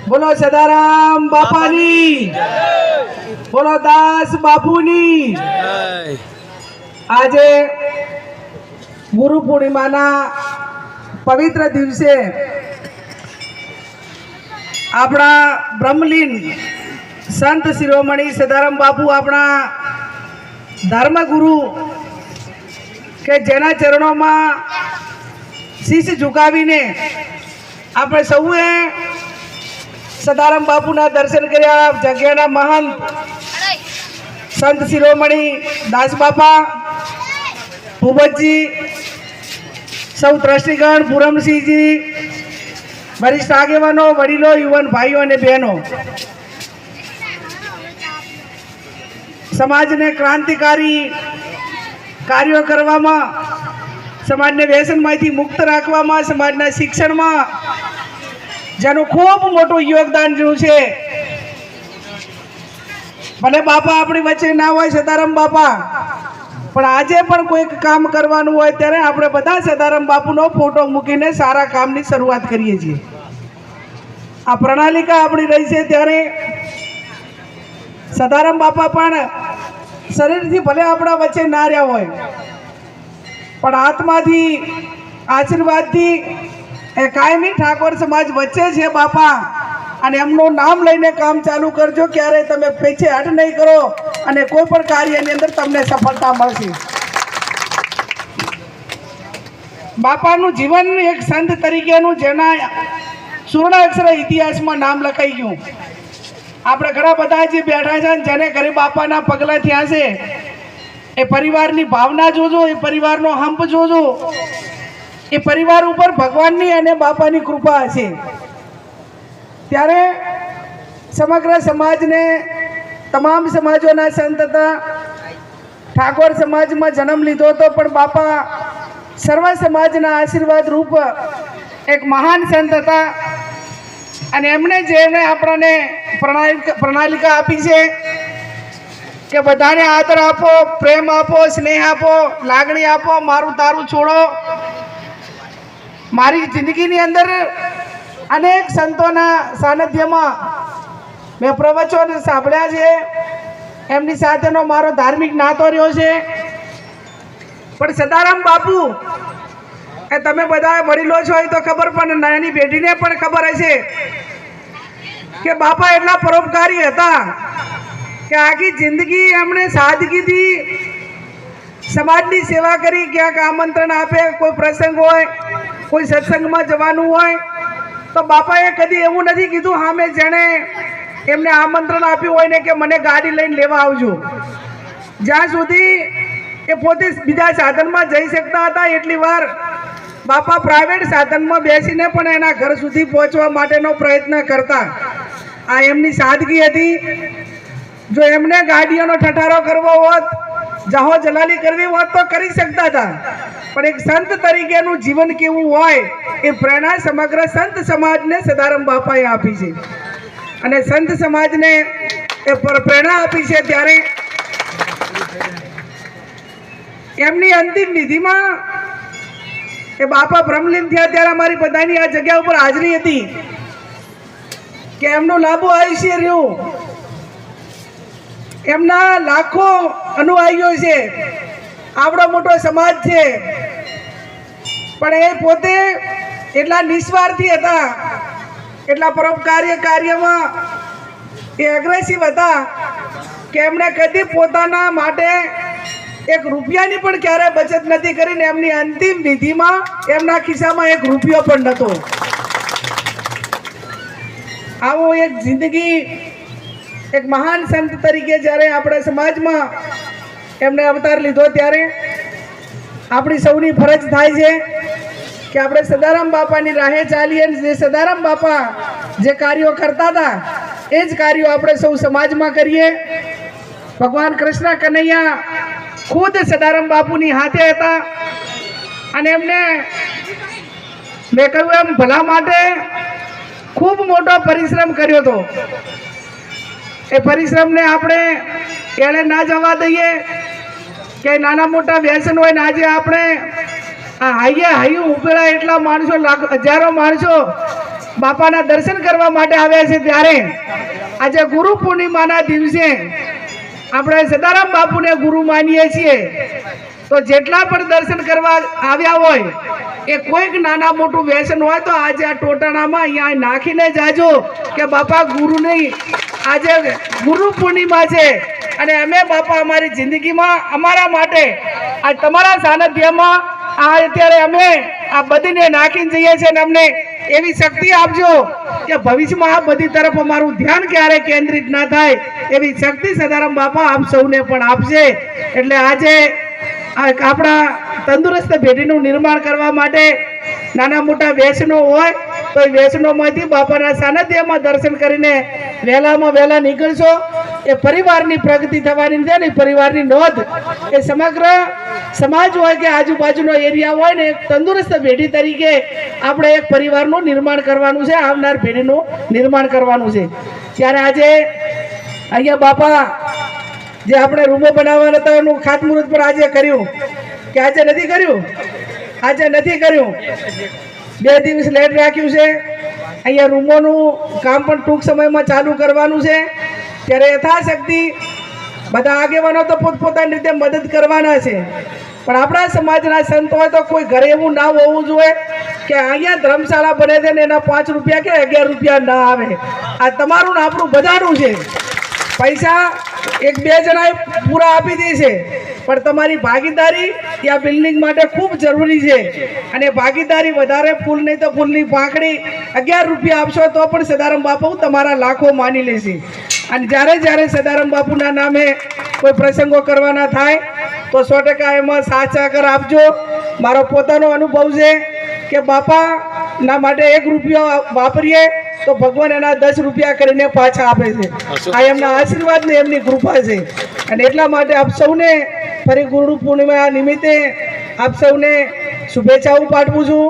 બોલો સદારામ બાપાની, બોલો દાસ બાપુની. આજે ગુરુ પૂર્ણિમાના પવિત્ર દિવસે આપણા બ્રહ્મલીન સંત શિરોમણી સદારામ બાપુ આપણા ધર્મગુરુ કે જેના ચરણોમાં શીશ ઝુકાવીને આપણે સૌએ સદારામ બાપુના દર્શન કર્યા. જગ્યાના મહંત સંત શિરોમણી દાસ બાપા, ભૂપતજી, સૌ ટ્રસ્ટીગણ, પૂરમસિંહજી, વરિષ્ઠ આગેવાનો, વડીલો, યુવાન ભાઈઓ અને બહેનો, સમાજને ક્રાંતિકારી કાર્યો કરવામાં, સમાજને વ્યસનમાંથી મુક્ત રાખવામાં, સમાજના શિક્ષણમાં જેનું ખૂબ મોટું યોગદાન રહ્યું છે. ભલે બાપા આપણી વચ્ચે ના હોય સદારામ બાપા, પણ આજે પણ કોઈક કામ કરવાનું હોય ત્યારે આપણે બધા સદારામ બાપુનો ફોટો મૂકીને સારા કામની શરૂઆત કરીએ છીએ. આ પ્રણાલિકા આપણી રહી છે ત્યારે સદારામ બાપા પણ શરીરથી ભલે આપણા વચ્ચે ના રહ્યા હોય, પણ આત્માથી, આશીર્વાદથી એ કાયમી ઠાકોર સમાજ વચ્ચે છે બાપા. અને એમનું નામ લઈને કામ ચાલુ કરજો. ક્યારે તમે પીછે હટ નહીં કરો અને કોઈ પણ કાર્યની અંદર તમને સફળતા મળશે. બાપાનું જીવન એક સંત તરીકેનું જેના સુવર્ણાક્ષર ઇતિહાસમાં નામ લખાઈ ગયું. આપણે ઘણા બધા જે બેઠા છે જેને ઘરે બાપાના પગલા થયા છે, એ પરિવારની ભાવના જોજો, એ પરિવારનો હંપ જોજો, એ પરિવાર ઉપર ભગવાનની અને બાપાની કૃપા હશે. ત્યારે સમગ્ર સમાજને, તમામ સમાજોના સંત હતા. ઠાકોર સમાજમાં જન્મ લીધો હતો, પણ બાપા સર્વ સમાજના આશીર્વાદ રૂપ એક મહાન સંત હતા. અને એમણે જેને આપણને પ્રણાલિકા આપી છે કે બધાને આદર આપો, પ્રેમ આપો, સ્નેહ આપો, લાગણી આપો, મારું તારું છોડો. મારી જિંદગીની અંદર અનેક સંતોના સાનિધ્યમાં મેં પ્રવચન સાંભળ્યા છે, એમની સાથેનો મારો ધાર્મિક નાતો રહ્યો છે. પણ સદારામ બાપુ એ તમે બધા વડીલો છો એ તો ખબર, પણ નાની પેઢીને પણ ખબર હશે કે બાપા એટલા પરોપકારી હતા કે આખી જિંદગી એમણે સાદગીથી સમાજની સેવા કરી. ક્યાંક આમંત્રણ આપે, કોઈ પ્રસંગ હોય, કોઈ સત્સંગમાં જવાનું હોય, તો બાપાએ કદી એવું નથી કીધું હા મેં જેણે એમને આમંત્રણ આપ્યું હોય ને કે મને ગાડી લઈને લેવા આવજો. જ્યાં સુધી એ પોતે બીજા સાધનમાં જઈ શકતા હતા એટલી વાર બાપા પ્રાઇવેટ સાધનમાં બેસીને પણ એના ઘર સુધી પહોંચવા માટેનો પ્રયત્ન કરતા. આ એમની સાદગી હતી. જો એમને ગાડીઓનો ઠઠારો કરવો હોત, જાહો જલાલી કરવી હોત તો કરી શકતા હતા, પણ એક સંત તરીકેનું જીવન કેવું હોય એ પ્રેરણા સમગ્ર સંત સમાજને સદારામ બાપાએ આપી છે. અને સંત સમાજને એ પ્રેરણા આપી છે ત્યારે એમની અંતિમ વિધિમાં એ બાપા બ્રહ્મલીન થયા ત્યારે અમારી બધાની આ જગ્યા ઉપર હાજરી હતી કે એમનું લાંબુ આયુષ્ય રહ્યું. એમના લાખો અનુયાયીઓ છે, આવડો મોટો સમાજ છે, પણ એ પોતે એટલા નિસ્વાર્થી હતા, એટલા પરોપકારી કાર્યમાં એ અગ્રેસિવ હતા કે એમણે કદી પોતાના માટે એક રૂપિયાની પણ ક્યારે બચત નથી કરીને એમની અંતિમ વિધિમાં એમના ખિસ્સામાં એક રૂપિયો પણ નહોતો. આવો એક જિંદગી એક મહાન સંત તરીકે જ્યારે આપણા સમાજમાં એમને અવતાર લીધો ત્યારે આપણી સૌની ફરજ થાય છે કે આપણે સદારામ બાપાની રાહે ચાલીએ. જે સદારામ બાપા જે કાર્યો કરતા હતા એ જ કાર્યો આપણે સૌ સમાજમાં કરીએ. ભગવાન કૃષ્ણ કનૈયા ખુદ સદારામ બાપુની હાથે હતા અને એમને મેં કહ્યું એમ ભલા માટે ખૂબ મોટો પરિશ્રમ કર્યો હતો. એ પરિશ્રમને આપણે એળે ના જવા દઈએ કે નાના મોટા વ્યસન હોય ને આજે આપણે આ હાઈએ હાયું ઉપેલા એટલા માણસો, હજારો માણસો બાપાના દર્શન કરવા માટે આવ્યા છે, ત્યારે આજે ગુરુ પૂર્ણિમાના દિવસે આપણે સદારામ બાપુને ગુરુ માનીએ છીએ, તો જેટલા પણ દર્શન કરવા આવ્યા હોય એ કોઈક નાના મોટું વ્યસન હોય તો આજે આ ટોટાણામાં અહીંયા નાખીને જાજો કે બાપા ગુરુની આજે ગુરુ પૂર્ણિમા છે અને અમે બાપા અમારી જિંદગીમાં અમારા માટે આ તમારા સાનિધ્યમાં આ અત્યારે અમે આ બધીને નાખીને જઈએ છીએ અને અમને એવી શક્તિ આપજો કે ભવિષ્યમાં આ બધી તરફ અમારું ધ્યાન ક્યારે કેન્દ્રિત ના થાય એવી શક્તિ સદારામ બાપા આપ સૌને પણ આપશે. એટલે આજે આપણા તંદુરસ્ત પેઢીનું નિર્માણ કરવા માટે નાના મોટા વ્યસનો હોય તો એ વ્યસનોમાંથી બાપાના સાનિધ્યમાં દર્શન કરીને વહેલામાં વહેલા નીકળશો. એ પરિવારની પ્રગતિ થવાની છે ને પરિવારની નોંધ એ સમગ્ર સમાજ હોય કે આજુબાજુનો એરિયા હોય ને એક તંદુરસ્ત પેઢી તરીકે આપણે એક પરિવારનું નિર્માણ કરવાનું છે, આવનાર પેઢીનું નિર્માણ કરવાનું છે. ત્યારે આજે અહીંયા બાપા જે આપણે રૂમો બનાવવાના હતા એનું ખાતમુહૂર્ત પણ આજે કર્યું કે આજે નથી કર્યું, આજે નથી કર્યું, 2 દિવસ લેટ રાખ્યું છે. અહીંયા રૂમોનું કામ પણ ટૂંક સમયમાં ચાલુ કરવાનું છે. ત્યારે યથાશક્તિ બધા આગેવાનો તો પોતપોતાની રીતે મદદ કરવાના છે, પણ આપણા સમાજના સંત હોય તો કોઈ ઘરે એવું ના હોવું જોઈએ કે અહીંયા ધર્મશાળા બને છે ને એના 5 રૂપિયા કે 11 રૂપિયા ના આવે. આ તમારું ને આપણું બધાનું છે. પૈસા 1-2 જણા પૂરા આપી દે છે, પણ તમારી ભાગીદારી આ બિલ્ડિંગ માટે ખૂબ જરૂરી છે. અને ભાગીદારી વધારે ફૂલ નહીં તો ફૂલની પાંખડી 11 રૂપિયા આપશો તો પણ સદારામ બાપુ તમારા લાખો માની લેશે. અને જ્યારે સદારામ બાપુના નામે કોઈ પ્રસંગો કરવાના થાય તો 100% એમાં સાથ સહકાર આપજો. મારો પોતાનો અનુભવ છે કે બાપાના માટે 1 રૂપિયો વાપરીએ તો ભગવાન એના 10 રૂપિયા કરીને પાછા આપે છે. આ એમના આશીર્વાદ ને એમની કૃપા છે. અને એટલા માટે આપ સૌને ફરી ગુરુ પૂર્ણિમા નિમિત્તે આપ સૌને શુભેચ્છાઓ પાઠવું છું.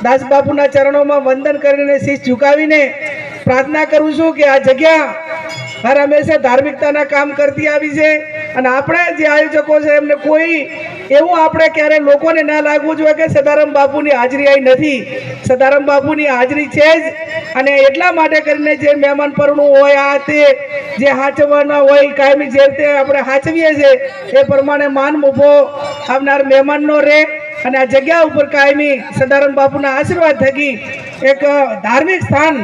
દાસ બાપુના ચરણોમાં વંદન કરીને શીશ ઝુકાવીને પ્રાર્થના કરું છું કે આ જગ્યા હર હંમેશા ધાર્મિકતાના કામ કરતી આવી છે. અને આપણે જે આયોજકો છે એમને કોઈ એવું આપણે ક્યારે લોકોને ના લાગવું જોઈએ કે સદારામ બાપુની હાજરી અહીં નથી. સદારામ બાપુની હાજરી છે જ. અને એટલા માટે કરીને જે મહેમાન પરણું હોય આ તે જે હાચવાના હોય કાયમી જે રીતે આપણે હાચવીએ છીએ એ પ્રમાણે માન મોભો આવનાર મહેમાનનો રહે. અને આ જગ્યા ઉપર કાયમી સદારામ બાપુના આશીર્વાદ થકી એક ધાર્મિક સ્થાન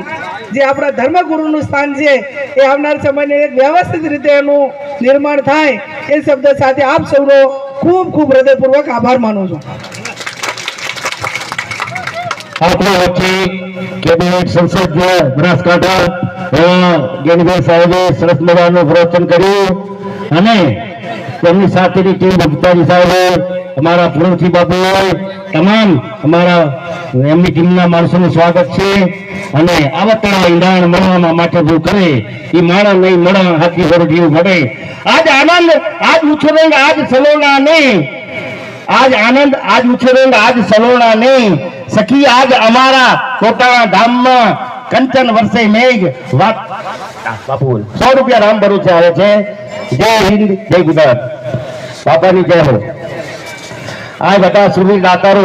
જે આપણા ધર્મગુરુનું સ્થાન છે એ આવનાર સમયને એક વ્યવસ્થિત રીતે એનું નિર્માણ થાય એ શબ્દ સાથે આપ સૌનો ખૂબ ખૂબ હૃદયપૂર્વક આભાર માનું છું. આપણા વચ્ચે કેબિનેટ સંસદીય બનાસકાંઠા જ્ઞાનીભાઈ સાહેબે સરસ મજાનું પ્રવચન કર્યું અને તેમની સાથેની ટીમ ભક્તાજી સાહેબે અમારા પૂર્ણસિંહ બાપુ તમામ અમારા એમની ટીમના માણસોનું સ્વાગત છે. અને આવતરા ઈંડાણ મળવામાં માટે ભૂ કરે એ માણા નહીં મળા હાથી પર જીવ મળે. આજ આનંદ આજ ઉછરેંગ આજ સલોણા નહીં, આજ આનંદ આજ ઉછરેંગ આજ સલોણા નહીં, સખી આજ અમારા ટોટાણા ધામમાં કંચન વર્ષે મેઘ વાત. બાપુ 100 રૂપિયા રામ ભરોસે આવે છે. જય હિન્દ, જય ગુજરાત, બાપાની જય હો. આ બધા સુરવીર દાતારો